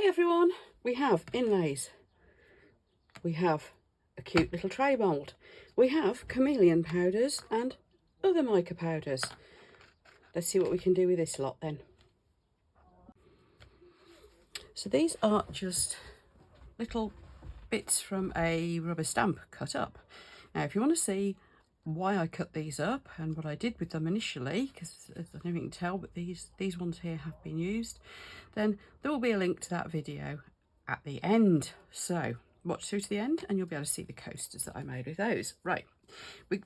Hi everyone, we have inlays, we have a cute little tray mould, we have chameleon powders and other mica powders. Let's see what we can do with this lot then. So these are just little bits from a rubber stamp cut up. Now if you want to see why I cut these up and what I did with them initially, because I don't know if you can tell, but these ones here have been used, then there will be a link to that video at the end. So watch through to the end and you'll be able to see the coasters that I made with those. Right,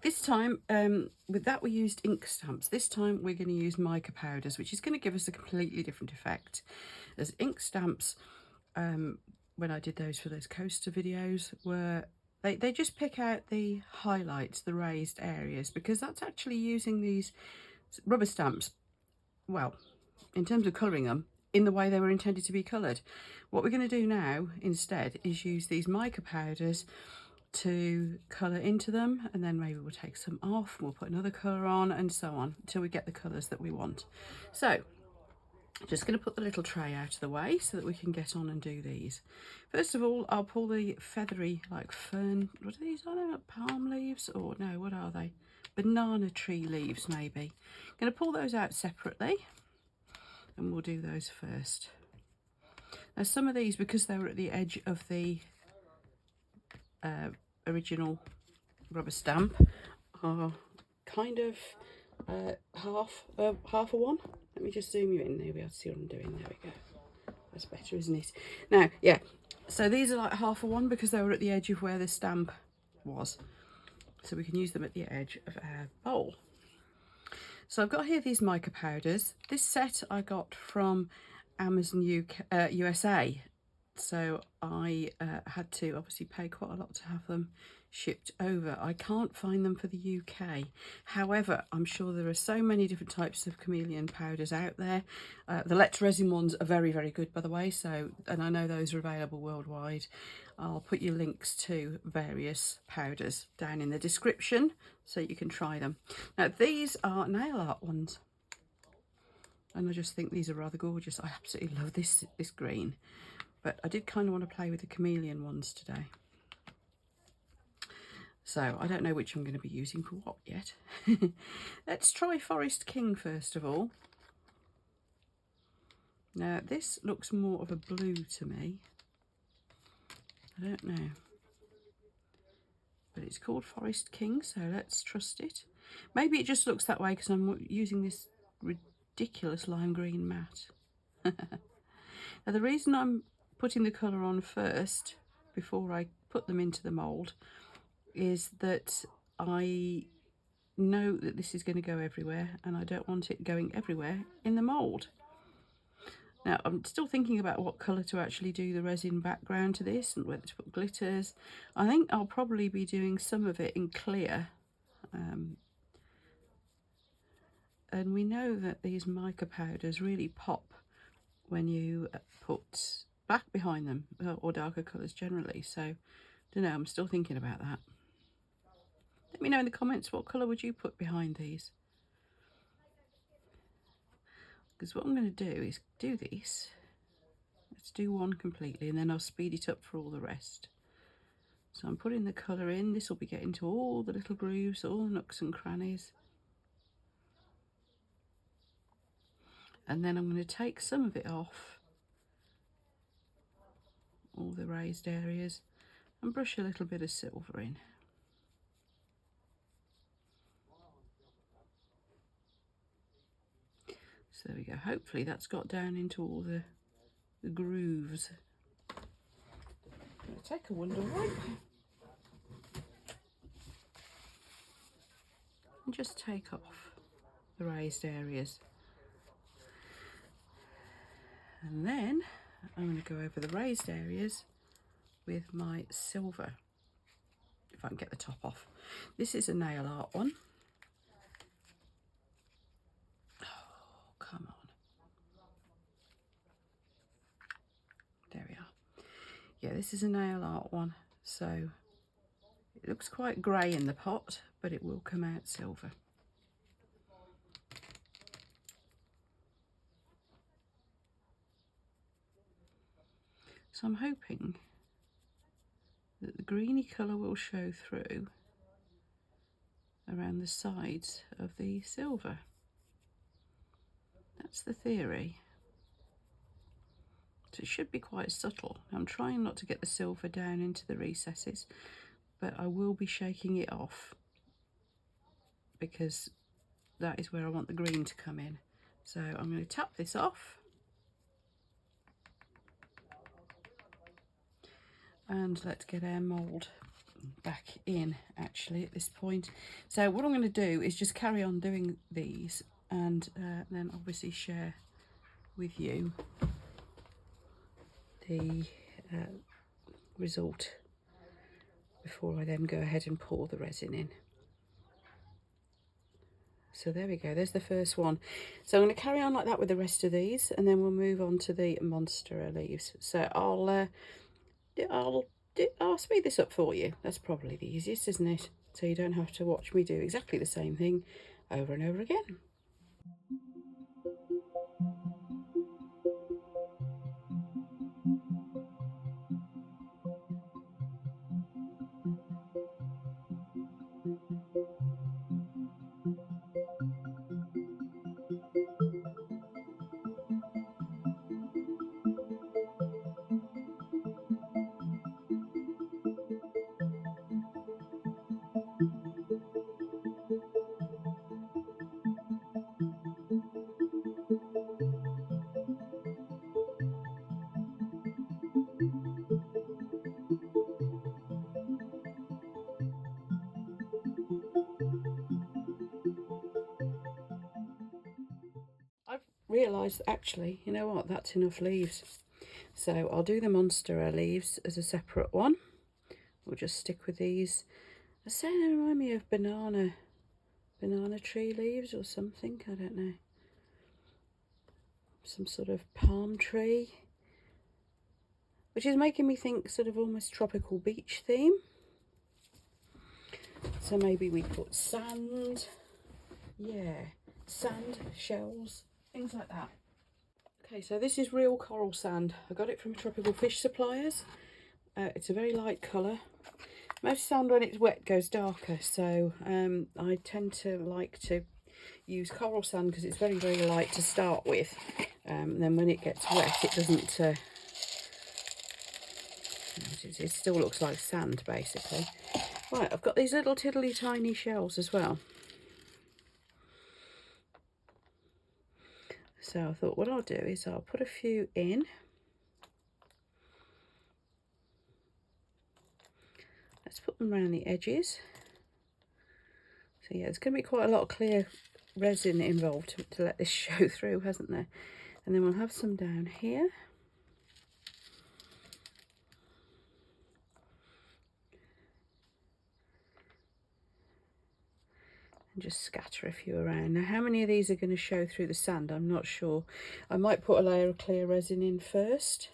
this time with that we used ink stamps. This time we're going to use mica powders, which is going to give us a completely different effect. As ink stamps, when I did those for those coaster videos, were they just pick out the highlights, the raised areas, because that's actually using these rubber stamps, well, in terms of colouring them, in the way they were intended to be coloured. What we're going to do now instead is use these mica powders to colour into them, and then maybe we'll take some off, we'll put another colour on, and so on until we get the colours that we want. So just going to put the little tray out of the way so that we can get on and do these. First of all, I'll pull the feathery, like fern, what are these? I don't know, palm leaves, or no, what are they? Banana tree leaves, maybe. I'm going to pull those out separately, and we'll do those first. Now some of these, because they were at the edge of the original rubber stamp, are kind of half a one. Let me just zoom you in. There we are, to see what I'm doing. There we go. That's better, isn't it? Now, yeah, so these are like half a one because they were at the edge of where the stamp was. So we can use them at the edge of our bowl. So I've got here these mica powders. This set I got from Amazon USA. So I had to obviously pay quite a lot to have them shipped over. I can't find them for the UK. However, I'm sure there are so many different types of chameleon powders out there. The Let's Resin ones are very, very good, by the way. So, and I know those are available worldwide. I'll put you links to various powders down in the description so you can try them. Now, these are nail art ones. And I just think these are rather gorgeous. I absolutely love this green. But I did kind of want to play with the chameleon ones today. So I don't know which I'm going to be using for what yet. Let's try Forest King first of all. Now this looks more of a blue to me. I don't know. But it's called Forest King, so let's trust it. Maybe it just looks that way because I'm using this ridiculous lime green matte. Now the reason I'm putting the colour on first before I put them into the mould is that I know that this is going to go everywhere and I don't want it going everywhere in the mould. Now I'm still thinking about what colour to actually do the resin background to this and whether to put glitters. I think I'll probably be doing some of it in clear. And we know that these mica powders really pop when you put black behind them, or darker colours generally. So I don't know, I'm still thinking about that. Let me know in the comments, what colour would you put behind these? Because what I'm going to do is do this. Let's do one completely and then I'll speed it up for all the rest. So I'm putting the colour in. This will be getting to all the little grooves, all the nooks and crannies. And then I'm going to take some of it off, all the raised areas, and brush a little bit of silver in. So there we go. Hopefully that's got down into all the grooves. I'm going to take a Wonder Wipe and just take off the raised areas. And then I'm going to go over the raised areas with my silver, if I can get the top off. This is a nail art one. Oh, come on. There we are. Yeah, this is a nail art one. So it looks quite grey in the pot, but it will come out silver. So I'm hoping that the greeny colour will show through around the sides of the silver. That's the theory. So it should be quite subtle. I'm trying not to get the silver down into the recesses, but I will be shaking it off because that is where I want the green to come in. So I'm going to tap this off. And let's get our mould back in actually at this point. So what I'm going to do is just carry on doing these and then obviously share with you the result before I then go ahead and pour the resin in. So there we go, there's the first one. So I'm going to carry on like that with the rest of these, and then we'll move on to the monstera leaves. So I'll speed this up for you. That's probably the easiest, isn't it? So you don't have to watch me do exactly the same thing over and over again. I've realised actually, you know what, that's enough leaves. So I'll do the monstera leaves as a separate one. We'll just stick with these. I say they remind me of banana tree leaves or something, I don't know. Some sort of palm tree. Which is making me think sort of almost tropical beach theme. So maybe we put sand. Yeah, sand, shells, things like that. Okay, so this is real coral sand. I got it from Tropical Fish Suppliers. It's a very light colour. Most sand when it's wet goes darker, so I tend to like to use coral sand because it's very, very light to start with. Then when it gets wet, it doesn't... it still looks like sand, basically. Right, I've got these little tiddly tiny shells as well. So I thought what I'll do is I'll put a few in. Let's put them around the edges. So yeah, there's going to be quite a lot of clear resin involved to let this show through, hasn't there? And then we'll have some down here. And just scatter a few around. Now how many of these are going to show through the sand, I'm not sure. I might put a layer of clear resin in first.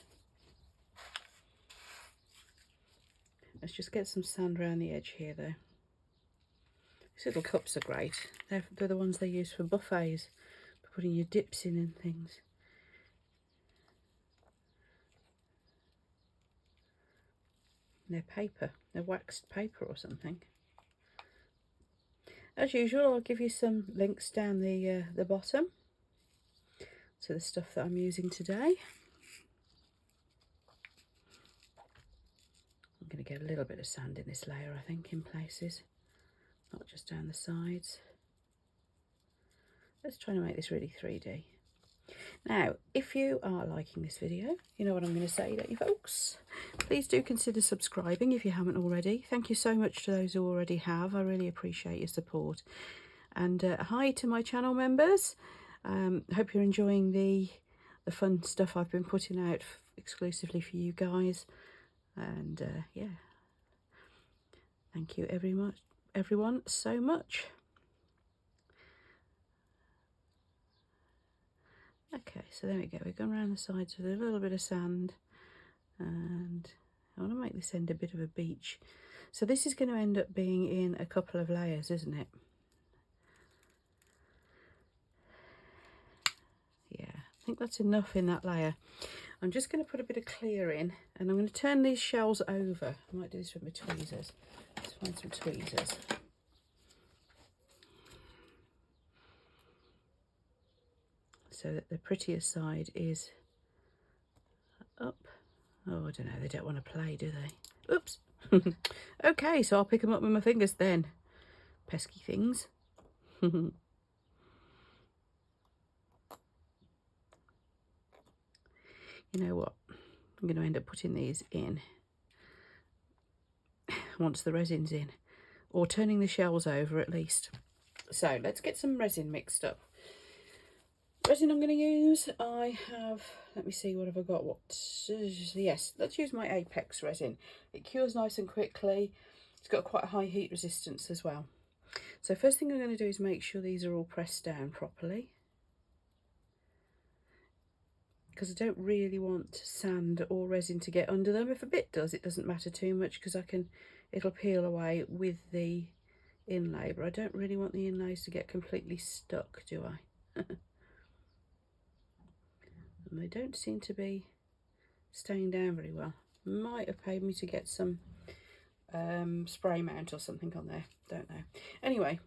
Let's just get some sand around the edge here though. These little cups are great. They're the ones they use for buffets, for putting your dips in and things. They're paper, they're waxed paper or something. As usual, I'll give you some links down the bottom to the stuff that I'm using today. I'm going to get a little bit of sand in this layer, I think, in places, not just down the sides. Let's try to make this really 3D. Now, if you are liking this video, you know what I'm going to say, don't you folks? Please do consider subscribing if you haven't already. Thank you so much to those who already have. I really appreciate your support. And hi to my channel members. Hope you're enjoying the fun stuff I've been putting out exclusively for you guys. And yeah, thank you everyone so much. Okay, so there we go. We've gone around the sides with a little bit of sand, and I want to make this end a bit of a beach. So this is going to end up being in a couple of layers, isn't it? Yeah, I think that's enough in that layer. I'm just going to put a bit of clear in, and I'm going to turn these shells over. I might do this with my tweezers. Let's find some tweezers. So that the prettier side is up. Oh, I don't know, they don't want to play, do they? Oops. Okay, so I'll pick them up with my fingers then. Pesky things. You know what? I'm going to end up putting these in once the resin's in, or turning the shells over at least. So let's get some resin mixed up. Resin I'm going to use, I have, let me see, what have I got? Yes, let's use my Apex resin. It cures nice and quickly. It's got quite a high heat resistance as well. So first thing I'm going to do is make sure these are all pressed down properly, because I don't really want sand or resin to get under them. If a bit does, it doesn't matter too much, because it'll peel away with the inlay, but I don't really want the inlays to get completely stuck, do I? And they don't seem to be staying down very well. Might have paid me to get some spray mount or something on there, don't know. Anyway,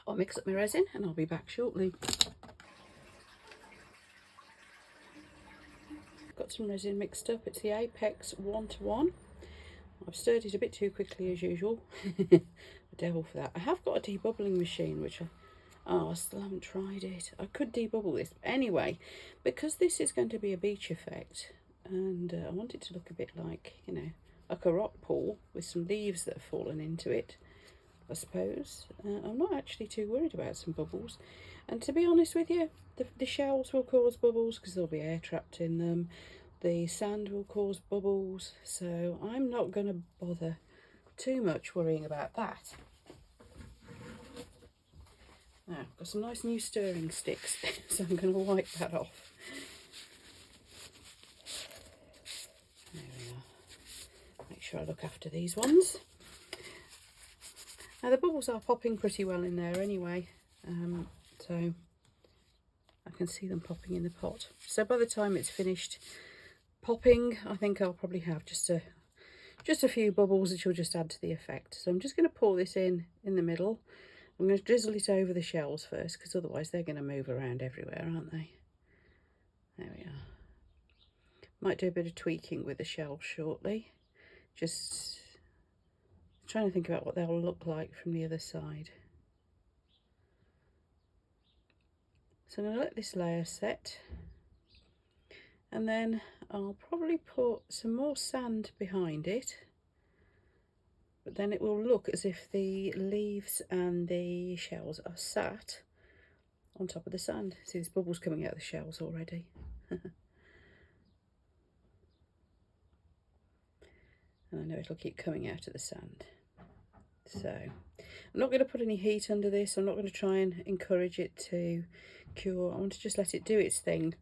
I'll mix up my resin and I'll be back shortly. Got some resin mixed up. It's the Apex 1:1. I've stirred it a bit too quickly as usual. The devil for that. I have got a debubbling machine, which I still haven't tried it. I could debubble this. Anyway, because this is going to be a beach effect, and I want it to look a bit like, you know, like a rock pool with some leaves that have fallen into it, I suppose. I'm not actually too worried about some bubbles. And to be honest with you, the shells will cause bubbles because there'll be air trapped in them. The sand will cause bubbles. So I'm not going to bother too much worrying about that. Now, I've got some nice new stirring sticks, so I'm going to wipe that off. There we are. Make sure I look after these ones. Now, the bubbles are popping pretty well in there anyway, so I can see them popping in the pot. So by the time it's finished popping, I think I'll probably have just a few bubbles, which will just add to the effect. So I'm just going to pour this in the middle. I'm going to drizzle it over the shells first, because otherwise they're going to move around everywhere, aren't they? There we are. Might do a bit of tweaking with the shells shortly. Just trying to think about what they'll look like from the other side. So I'm going to let this layer set. And then I'll probably put some more sand behind it. But then it will look as if the leaves and the shells are sat on top of the sand. See, there's bubbles coming out of the shells already. And I know it'll keep coming out of the sand. So I'm not going to put any heat under this. I'm not going to try and encourage it to cure. I want to just let it do its thing.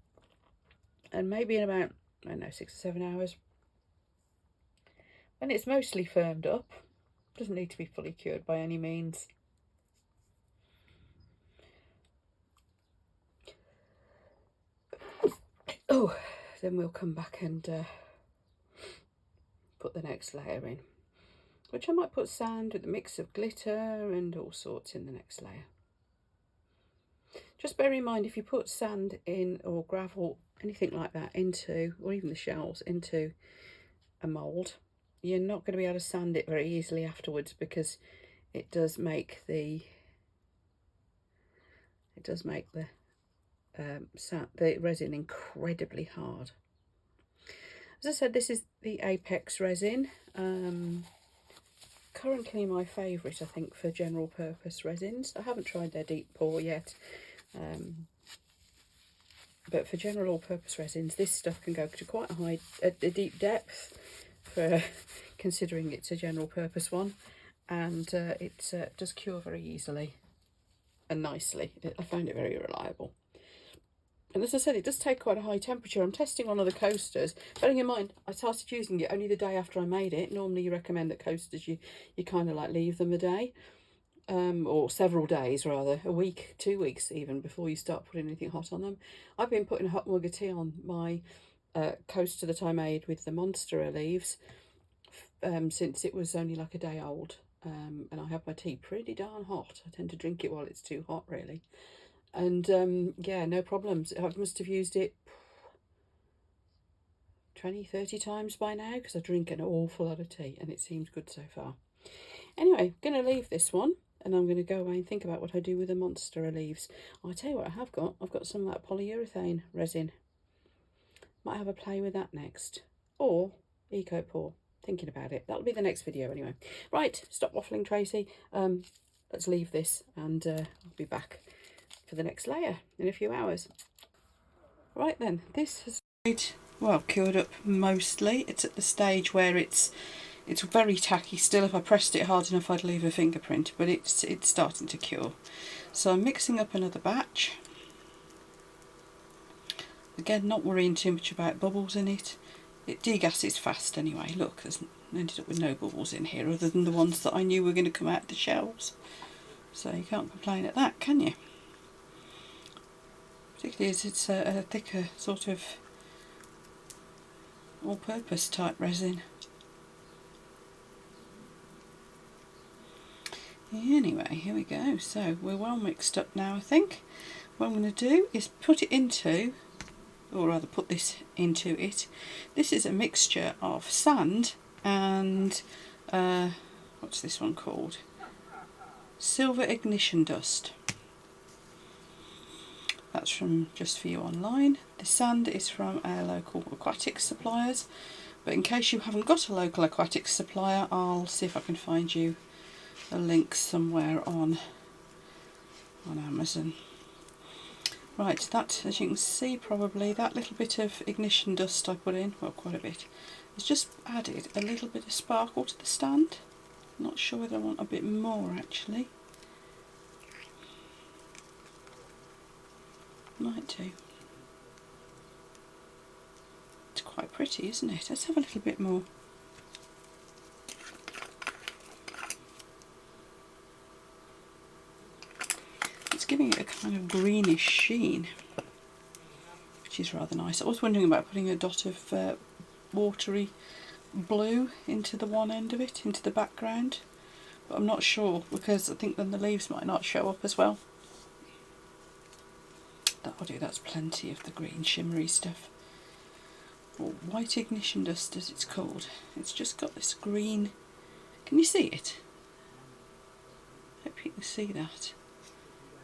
And maybe in about, I don't know, 6 or 7 hours, when it's mostly firmed up, doesn't need to be fully cured by any means. Oh, then we'll come back and put the next layer in, which I might put sand with a mix of glitter and all sorts in the next layer. Just bear in mind, if you put sand in, or gravel, anything like that into, or even the shells, into a mould, you're not going to be able to sand it very easily afterwards, because it does make the resin incredibly hard. As I said, this is the Apex resin. Currently my favourite, I think, for general purpose resins. I haven't tried their deep pour yet, but for general purpose resins, this stuff can go to quite a deep depth for considering it's a general purpose one, and it does cure very easily and nicely. I found it very reliable. And as I said, it does take quite a high temperature. I'm testing on other coasters. Bearing in mind, I started using it only the day after I made it. Normally you recommend that coasters, you kind of like leave them a day. or several days rather, a week, 2 weeks even, before you start putting anything hot on them. I've been putting a hot mug of tea on my coaster that I made with the monstera leaves since it was only like a day old. And I have my tea pretty darn hot. I tend to drink it while it's too hot, really. And yeah, no problems. I must have used it 20, 30 times by now, because I drink an awful lot of tea and it seems good so far. Anyway, I'm going to leave this one and I'm going to go away and think about what I do with the monstera leaves. I'll tell you what I've got some of that polyurethane resin. Might have a play with that next. Or Eco-Pour. Thinking about it. That'll be the next video anyway. Right, stop waffling, Tracy. Let's leave this and I'll be back for the next layer in a few hours. Right then, this has well cured up mostly. It's at the stage where it's very tacky still. If I pressed it hard enough I'd leave a fingerprint, but it's starting to cure. So I'm mixing up another batch. Again, not worrying too much about bubbles in it. It degasses fast anyway. Look, there's ended up with no bubbles in here other than the ones that I knew were going to come out of the shelves. So you can't complain at that, can you? Particularly as it's a thicker sort of all-purpose type resin. Anyway, here we go. So we're well mixed up now, I think. What I'm going to do is put it into, or rather put this into it. This is a mixture of sand and what's this one called? Silver ignition dust. That's from Just For You online. The sand is from our local aquatics suppliers, but in case you haven't got a local aquatics supplier, I'll see if I can find you a link somewhere on Amazon. Right, that, as you can see probably, that little bit of ignition dust I put in, well quite a bit, has just added a little bit of sparkle to the stand. Not sure whether I want a bit more actually. Might do. It's quite pretty, isn't it? Let's have a little bit more. It's giving it a kind of greenish sheen, which is rather nice. I was wondering about putting a dot of watery blue into the one end of it, into the background, but I'm not sure because I think then the leaves might not show up as well. That'll do, that's plenty of the green shimmery stuff. Or white ignition dust as it's called. It's just got this green, can you see it? Hope you can see that.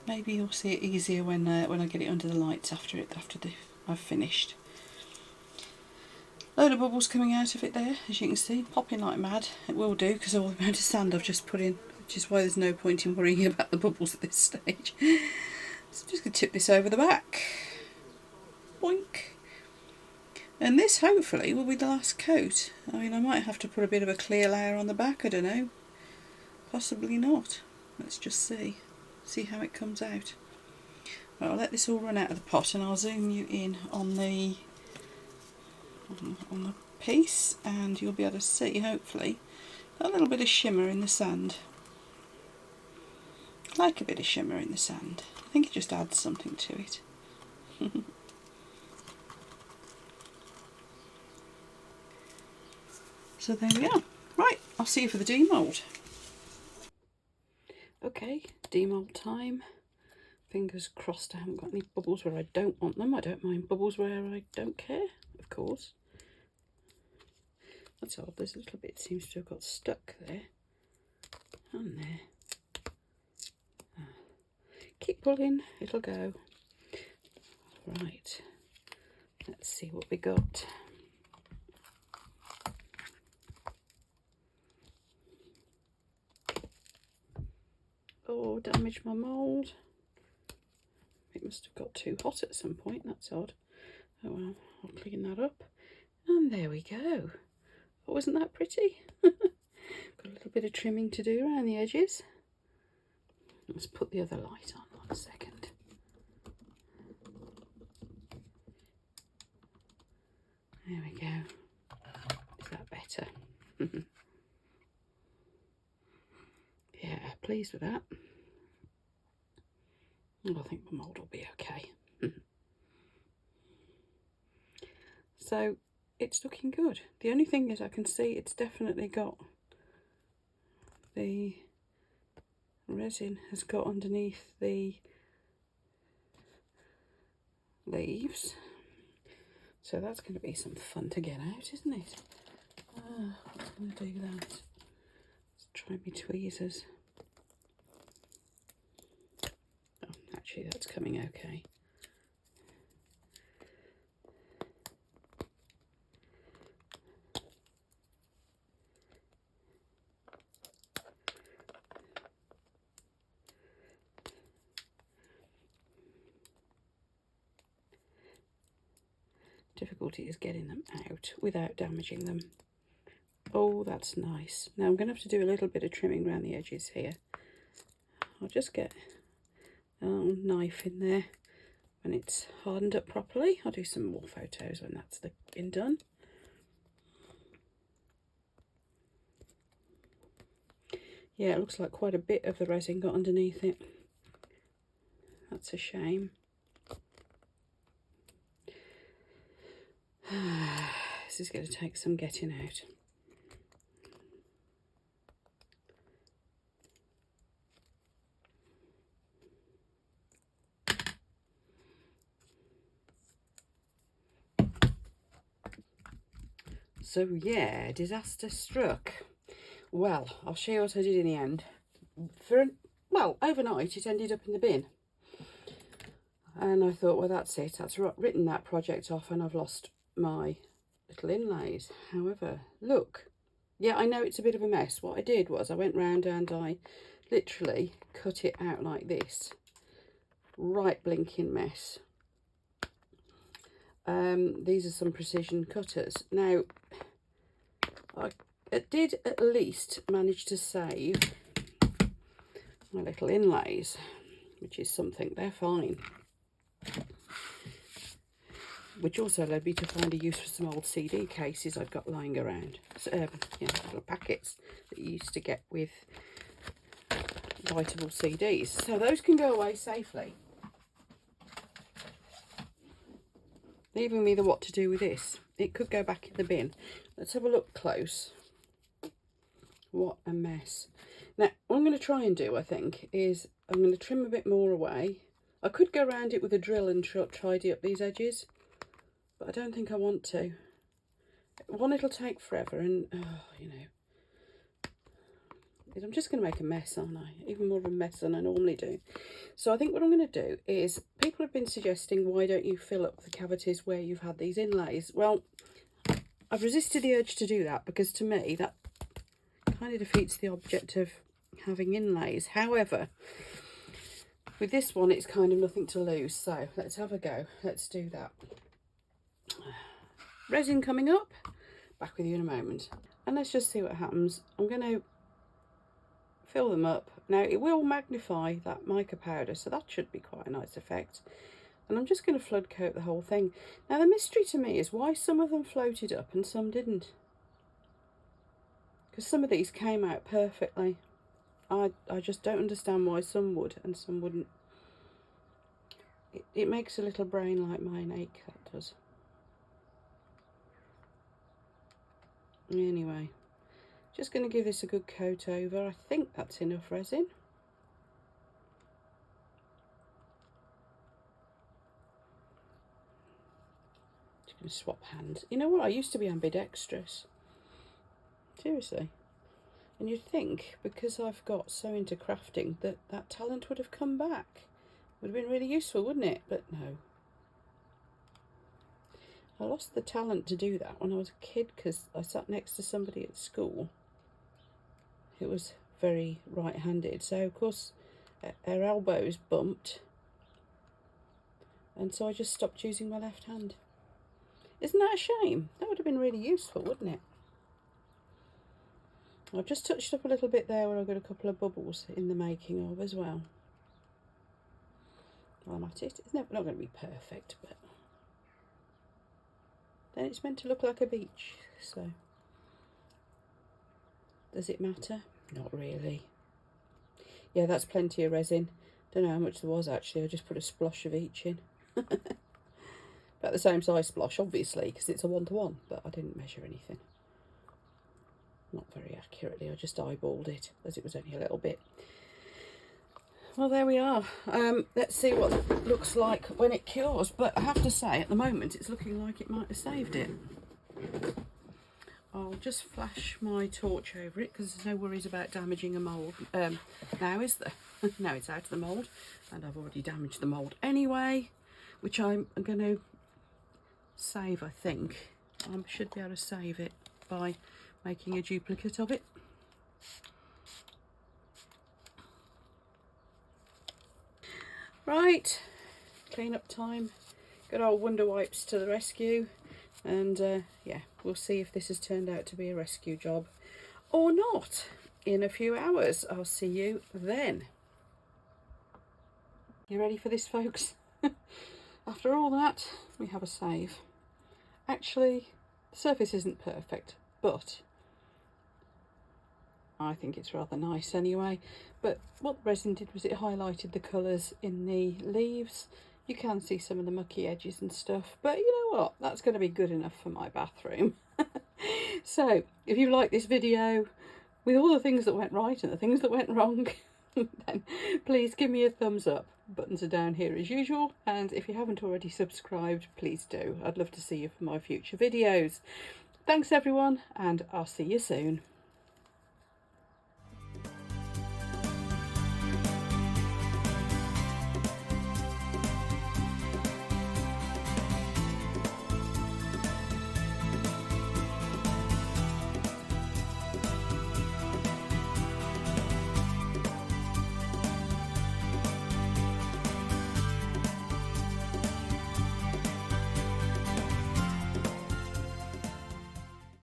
Maybe you'll see it easier when I get it under the lights after I've finished. Load of bubbles coming out of it there, as you can see, popping like mad. It will do because of all the amount of sand I've just put in, which is why there's no point in worrying about the bubbles at this stage. So I'm just going to tip this over the back. Boink. And this hopefully will be the last coat. I mean, I might have to put a bit of a clear layer on the back, I don't know. Possibly not. Let's just see. See how it comes out. Right, I'll let this all run out of the pot and I'll zoom you in on the piece and you'll be able to see, hopefully, a little bit of shimmer in the sand. I like a bit of shimmer in the sand. I think it just adds something to it. So there we are. Right, I'll see you for the demold. Okay, demold time. Fingers crossed I haven't got any bubbles where I don't want them. I don't mind bubbles where I don't care, of course. That's odd, this little bit seems to have got stuck there. And there. Keep pulling, it'll go. Right, let's see what we got. Oh, damaged my mould. It must have got too hot at some point, that's odd. Oh well, I'll clean that up. And there we go. Oh, wasn't that pretty? Got a little bit of trimming to do around the edges. Let's put the other light on 1 second. There we go. Is that better? Yeah, pleased with that. And I think my mould will be okay. So it's looking good. The only thing is I can see it's definitely got, the resin has got underneath the leaves. So that's going to be some fun to get out, isn't it? I'm going to do that. Let's try my tweezers. Oh, actually that's coming okay. Difficulty is getting them out without damaging them. Oh, that's nice. Now I'm going to have to do a little bit of trimming around the edges here. I'll just get a little knife in there when it's hardened up properly. I'll do some more photos when that's been done. Yeah, it looks like quite a bit of the resin got underneath it. That's a shame. This is going to take some getting out. So yeah, disaster struck. Well, I'll show you what I did in the end. Well, overnight it ended up in the bin. And I thought, well, that's it. That's written that project off and I've lost my little inlays. However, look. Yeah, I know it's a bit of a mess. What I did was I went round and I literally cut it out like this. Right blinking mess. These are some precision cutters. Now, I did at least manage to save my little inlays, which is something. They're fine. Which also led me to find a use for some old CD cases I've got lying around. So, you know, little packets that you used to get with writable CDs. So those can go away safely. Leaving me the what to do with this. It could go back in the bin. Let's have a look close. What a mess. Now, what I'm going to try and do, I think, is I'm going to trim a bit more away. I could go around it with a drill and tidy up these edges, but I don't think I want to. One, it'll take forever, and, you know, I'm just going to make a mess, aren't I? Even more of a mess than I normally do. So I think what I'm going to do is, people have been suggesting, why don't you fill up the cavities where you've had these inlays? Well, I've resisted the urge to do that, because to me, that kind of defeats the object of having inlays. However, with this one, it's kind of nothing to lose. So let's have a go. Let's do that. Resin coming up. Back with you in a moment. And let's just see what happens. I'm going to fill them up. Now, it will magnify that mica powder, so that should be quite a nice effect. And I'm just going to flood coat the whole thing. Now, the mystery to me is why some of them floated up and some didn't. Because some of these came out perfectly. I just don't understand why some would and some wouldn't. It makes a little brain like mine ache, that does. Anyway, just going to give this a good coat over. I think that's enough resin. Just going to swap hands. You know what? I used to be ambidextrous. Seriously. And you'd think, because I've got so into crafting, that that talent would have come back. Would have been really useful, wouldn't it? But no. I lost the talent to do that when I was a kid, because I sat next to somebody at school who was very right-handed. So, of course, her elbows bumped. And so I just stopped using my left hand. Isn't that a shame? That would have been really useful, wouldn't it? I've just touched up a little bit there where I've got a couple of bubbles in the making of as well. While I'm at it, it's not going to be perfect, but then it's meant to look like a beach, so does it matter? Not really. Yeah, that's plenty of resin. Don't know how much there was actually, I just put a splosh of each in. About the same size splosh, obviously, because it's a 1-to-1, but I didn't measure anything. Not very accurately, I just eyeballed it, as it was only a little bit. Well, there we are. Let's see what it looks like when it cures, but I have to say, at the moment, it's looking like it might have saved it. I'll just flash my torch over it, because there's no worries about damaging a mould now, is there? Now it's out of the mould, and I've already damaged the mould anyway, which I'm going to save, I think. I should be able to save it by making a duplicate of it. Right, clean up time. Good old Wonder Wipes to the rescue. And yeah, we'll see if this has turned out to be a rescue job or not in a few hours. I'll see you then. You ready for this, folks? After all that, we have a save. Actually, the surface isn't perfect, but I think it's rather nice anyway. But what the resin did was it highlighted the colours in the leaves. You can see some of the mucky edges and stuff, but you know what? That's going to be good enough for my bathroom. So, if you like this video, with all the things that went right and the things that went wrong, then please give me a thumbs up. Buttons are down here as usual, and if you haven't already subscribed, please do. I'd love to see you for my future videos. Thanks everyone, and I'll see you soon.